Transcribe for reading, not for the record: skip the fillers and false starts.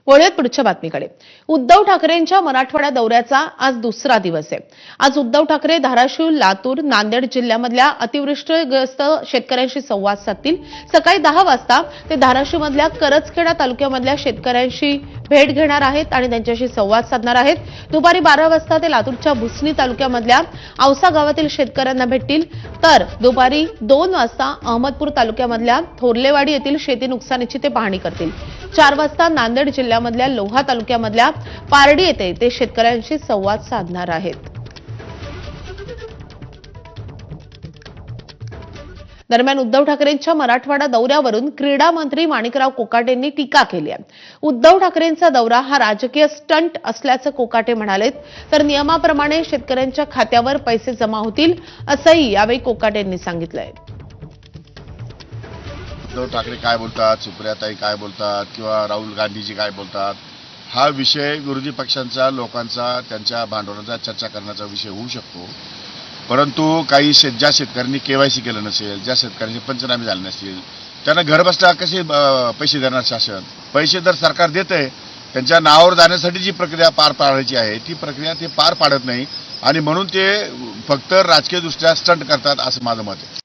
वळूयात पुढच्या बातमीकडे। उद्धव ठाकरेंच्या मराठवाडा दौऱ्याचा आज दुसरा दिवस आहे। आज उद्धव ठाकरे धाराशिव, लातूर, नांदेड जिल्ह्यामधल्या अतिवृष्टीग्रस्त शेतकऱ्यांशी संवाद साधतील। सकाळी 10 वाजता ते धाराशिवमधल्या करजखेडा तालुक्यामधल्या शेतकऱ्यांशी भेट घेणार आहेत आणि त्यांच्याशी संवाद साधणार आहेत। दुपारी 12 वाजता ते लातूरच्या भुसणी तालुक्यामधल्या औसा गावातील शेतकऱ्यांना भेटतील, तर दुपारी 2 वाजता अहमदपूर तालुक्यामधल्या थोरलेवाडी येथील शेती नुकसानीची ते पाहणी करतील। 4 वाजता नांदेड जिल्ह्यामधल्या लोहा तालुक्यामधल्या पारडी येथे ते शेतकऱ्यांशी संवाद साधणार आहेत। दरम्यान उद्धव ठाकरेंच्या मराठवाडा दौऱ्यावरून क्रीडा मंत्री माणिकराव कोकाटेंनी टीका केली आहे। उद्धव ठाकरेंचा दौरा हा राजकीय स्टंट असल्याचं कोकाटे म्हणालेत, तर नियमाप्रमाणे शेतकऱ्यांच्या खात्यावर पैसे जमा होतील असंही यावेळी कोकाटेंनी सांगितलंय। उद्धव ठाकरे काय बोलतात, सुप्रियाताई काय बोलतात किंवा राहुल गांधीजी काय बोलतात, हा विषय विरोधी पक्षांचा, लोकांचा, त्यांच्या भांडवलाचा चर्चा करण्याचा विषय होऊ शकतो। परंतु काही ज्या शेतकऱ्यांनी केवायसी केलं नसेल, ज्या शेतकऱ्यांचे पंचनामे झाले नसतील, त्यांना घर बसता कसे पैसे देणार शासन? पैसे तर सरकार देतंय, त्यांच्या नावावर जाण्यासाठी जी प्रक्रिया पार पाडायची आहे ती प्रक्रिया ते पार पाडत नाही आणि म्हणून ते फक्त राजकीयदृष्ट्या स्टंट करतात असं माझं मत आहे।